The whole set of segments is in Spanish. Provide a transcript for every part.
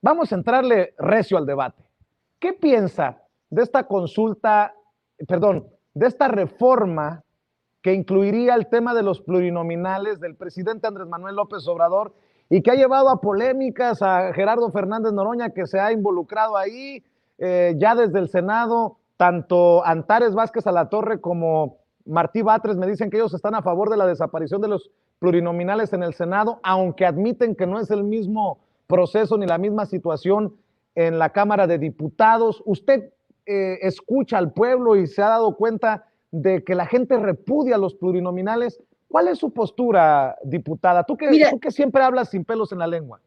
vamos a entrarle recio al debate. ¿Qué piensa de esta consulta, perdón, de esta reforma que incluiría el tema de los plurinominales del presidente Andrés Manuel López Obrador y que ha llevado a polémicas a Gerardo Fernández Noroña, que se ha involucrado ahí, ya desde el Senado, tanto Antares Vázquez Alatorre como Martí Batres me dicen que ellos están a favor de la desaparición de los plurinominales en el Senado, aunque admiten que no es el mismo proceso ni la misma situación en la Cámara de Diputados. ¿Usted escucha al pueblo y se ha dado cuenta de que la gente repudia los plurinominales? ¿Cuál es su postura, diputada? Mira, Tú que siempre hablas sin pelos en la lengua.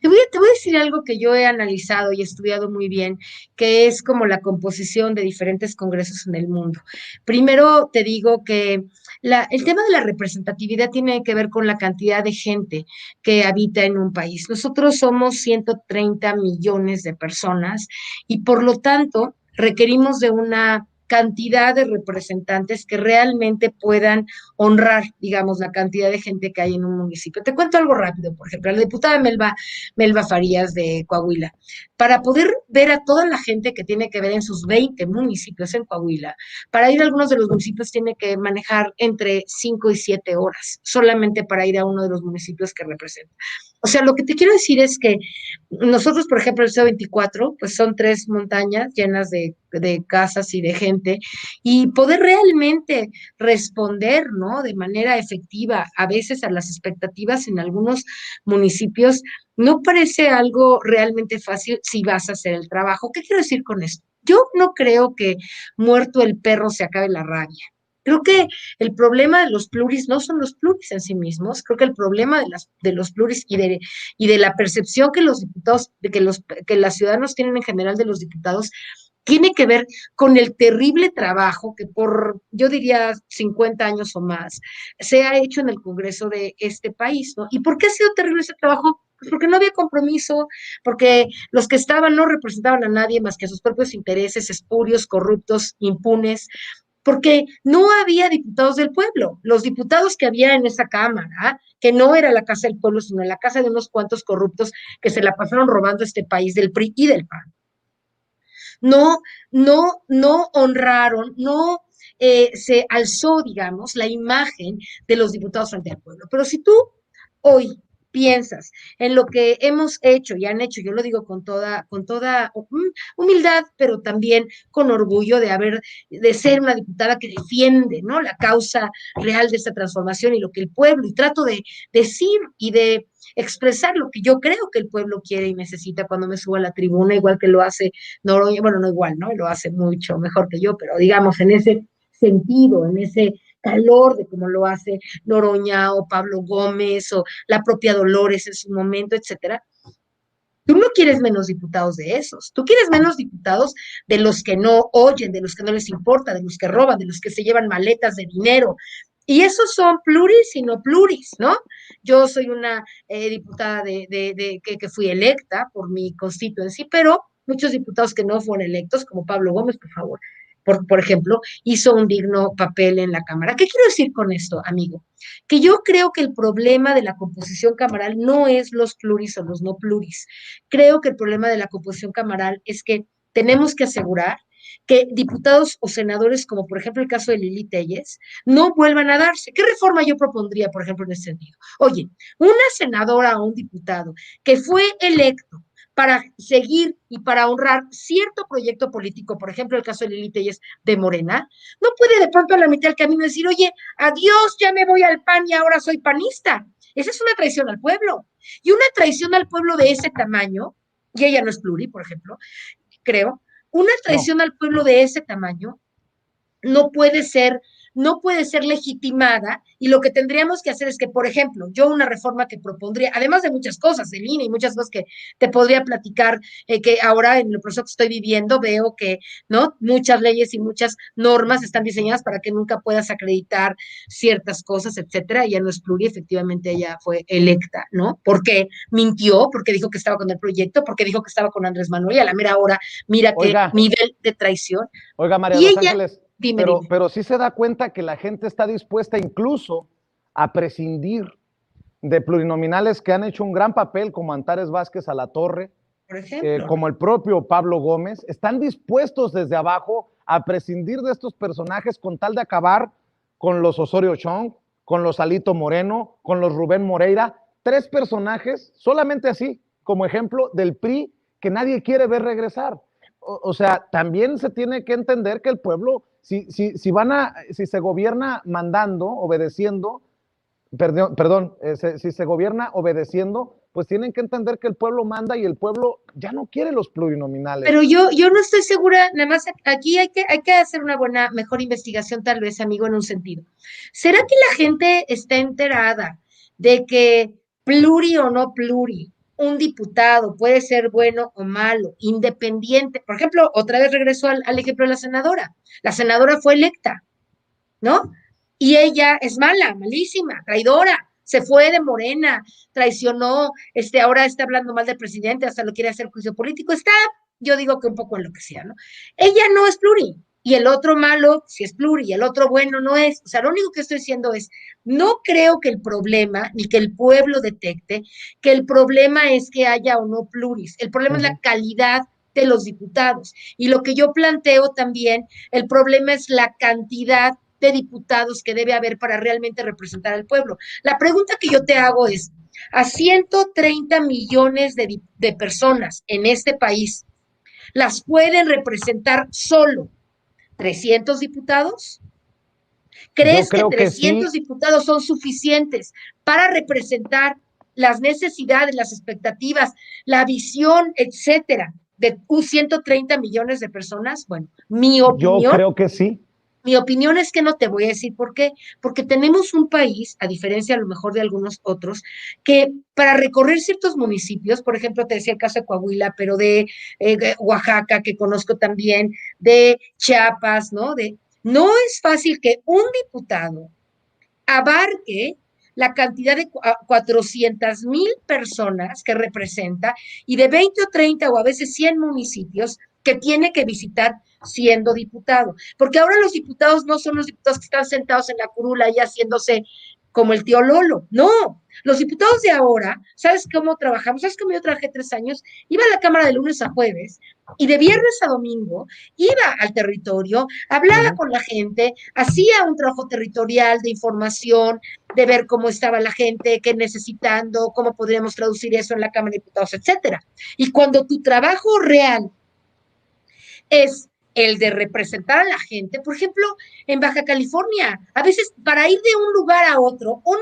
te voy a decir algo que yo he analizado y estudiado muy bien, que es como la composición de diferentes congresos en el mundo. Primero te digo que el tema de la representatividad tiene que ver con la cantidad de gente que habita en un país. Nosotros somos 130 millones de personas y por lo tanto requerimos de una cantidad de representantes que realmente puedan honrar, digamos, la cantidad de gente que hay en un municipio. Te cuento algo rápido, por ejemplo, la diputada Melba Farías de Coahuila, para poder ver a toda la gente que tiene que ver en sus 20 municipios en Coahuila. Para ir a algunos de los municipios tiene que manejar entre 5 y 7 horas, solamente para ir a uno de los municipios que representa. O sea, lo que te quiero decir es que nosotros, por ejemplo, el CO24, pues son 3 montañas llenas de casas y de gente, y poder realmente responder, ¿no? De manera efectiva, a veces a las expectativas en algunos municipios, no parece algo realmente fácil si vas a hacer el trabajo. ¿Qué quiero decir con esto? Yo no creo que muerto el perro se acabe la rabia. Creo que el problema de los pluris no son los pluris en sí mismos, creo que el problema de los pluris y de la percepción que los diputados, que los ciudadanos tienen en general de los diputados, tiene que ver con el terrible trabajo que por, yo diría, 50 años o más, se ha hecho en el Congreso de este país, ¿no? ¿Y por qué ha sido terrible ese trabajo? Pues porque no había compromiso, porque los que estaban no representaban a nadie más que a sus propios intereses espurios, corruptos, impunes, porque no había diputados del pueblo. Los diputados que había en esa Cámara, que no era la casa del pueblo, sino la casa de unos cuantos corruptos que se la pasaron robando este país del PRI y del PAN, no, no honraron, no se alzó, digamos, la imagen de los diputados frente al pueblo. Pero si tú hoy piensas en lo que hemos hecho y han hecho, yo lo digo con toda humildad, pero también con orgullo de ser una diputada que defiende, ¿no? La causa real de esta transformación y lo que el pueblo, y trato de decir y de expresar lo que yo creo que el pueblo quiere y necesita cuando me subo a la tribuna, igual que lo hace Noroña, bueno, no igual, ¿no? Lo hace mucho mejor que yo, pero digamos en ese sentido, en ese calor de cómo lo hace Noroña o Pablo Gómez o la propia Dolores en su momento, etcétera. Tú no quieres menos diputados de esos, tú quieres menos diputados de los que no oyen, de los que no les importa, de los que roban, de los que se llevan maletas de dinero. Y esos son pluris y no pluris, ¿no? Yo soy una diputada que fui electa por mi constituency, pero muchos diputados que no fueron electos, como Pablo Gómez, por favor, por ejemplo, hizo un digno papel en la Cámara. ¿Qué quiero decir con esto, amigo? Que yo creo que el problema de la composición camaral no es los pluris o los no pluris. Creo que el problema de la composición camaral es que tenemos que asegurar que diputados o senadores, como por ejemplo el caso de Lili Telles, no vuelvan a darse. ¿Qué reforma yo propondría, por ejemplo, en ese sentido? Oye, una senadora o un diputado que fue electo para seguir y para honrar cierto proyecto político, por ejemplo, el caso de Lili Telles de Morena, no puede de pronto a la mitad del camino decir, oye, adiós, ya me voy al PAN y ahora soy panista. Esa es una traición al pueblo. Y una traición al pueblo de ese tamaño, y ella no es pluri, por ejemplo, creo, una No. traición al pueblo de ese tamaño no puede ser, no puede ser legitimada, y lo que tendríamos que hacer es que, por ejemplo, yo una reforma que propondría, además de muchas cosas, de línea y muchas cosas que te podría platicar, que ahora en el proceso que estoy viviendo veo que, ¿no? Muchas leyes y muchas normas están diseñadas para que nunca puedas acreditar ciertas cosas, etcétera. Ella no es pluri, efectivamente ella fue electa, ¿no? Porque mintió, porque dijo que estaba con el proyecto, porque dijo que estaba con Andrés Manuel y a la mera hora, mira qué Oiga, nivel de traición. oiga, María de Y los ella, Ángeles, dime. pero sí se da cuenta que la gente está dispuesta incluso a prescindir de plurinominales que han hecho un gran papel, como Antares Vázquez Alatorre, por ejemplo, como el propio Pablo Gómez, están dispuestos desde abajo a prescindir de estos personajes con tal de acabar con los Osorio Chong, con los Alito Moreno, con los Rubén Moreira, 3 personajes, solamente así, como ejemplo del PRI que nadie quiere ver regresar. O sea, también se tiene que entender que el pueblo, si se gobierna mandando, obedeciendo, si se gobierna obedeciendo, pues tienen que entender que el pueblo manda y el pueblo ya no quiere los plurinominales. pero yo no estoy segura, nada más aquí hay que hacer una mejor investigación tal vez, amigo, en un sentido. ¿Será que la gente está enterada de que pluri o no pluri, un diputado puede ser bueno o malo, independiente? Por ejemplo, otra vez regreso al ejemplo de la senadora. La senadora fue electa, ¿no? Y ella es mala, malísima, traidora, se fue de Morena, traicionó, ahora está hablando mal del presidente, hasta lo quiere hacer juicio político, está, yo digo que un poco enloquecida, ¿no? Ella no es pluri, y el otro malo, si es pluri, y el otro bueno no es. O sea, lo único que estoy diciendo es, no creo que el problema, ni que el pueblo detecte, que el problema es que haya o no pluris, el problema es la calidad de los diputados. Y lo que yo planteo también, el problema es la cantidad de diputados que debe haber para realmente representar al pueblo. La pregunta que yo te hago es, a 130 millones de personas en este país, ¿las pueden representar solo 300 diputados? ¿Crees que Yo creo que 300 sí. diputados son suficientes para representar las necesidades, las expectativas, la visión, etcétera, de 130 millones de personas? Bueno, Yo creo que sí. mi opinión es que no, te voy a decir por qué. Porque tenemos un país, a diferencia a lo mejor de algunos otros, que para recorrer ciertos municipios, por ejemplo, te decía el caso de Coahuila, pero de Oaxaca, que conozco también, de Chiapas, ¿no? No es fácil que un diputado abarque la cantidad de 400,000 personas que representa y de 20 o 30 o a veces 100 municipios que tiene que visitar siendo diputado. Porque ahora los diputados no son los diputados que están sentados en la curula y haciéndose como el tío Lolo. No, los diputados de ahora, ¿sabes cómo trabajamos? ¿Sabes cómo yo trabajé 3 años? Iba a la Cámara de lunes a jueves y de viernes a domingo iba al territorio, hablaba con la gente, hacía un trabajo territorial de información, de ver cómo estaba la gente, qué necesitando, cómo podríamos traducir eso en la Cámara de Diputados, etcétera. Y cuando tu trabajo real es el de representar a la gente. Por ejemplo, en Baja California, a veces para ir de un lugar a otro, un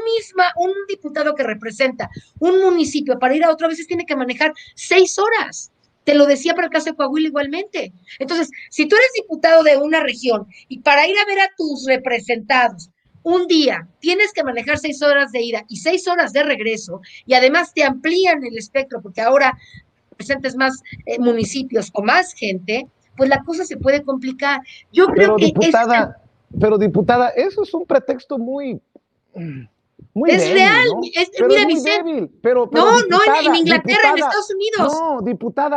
diputado que representa un municipio para ir a otro, a veces tiene que manejar 6 horas. Te lo decía para el caso de Coahuila igualmente. Entonces, si tú eres diputado de una región y para ir a ver a tus representados un día tienes que manejar 6 horas de ida y 6 horas de regreso, y además te amplían el espectro porque ahora presentes más municipios o más gente, pues la cosa se puede complicar. Yo creo Pero que diputada, eso es un pretexto muy es real. débil, ¿no? Pero es Mira, muy Vicente, débil. no, no en Diputada, Inglaterra, en diputada, Estados Unidos. no, diputada.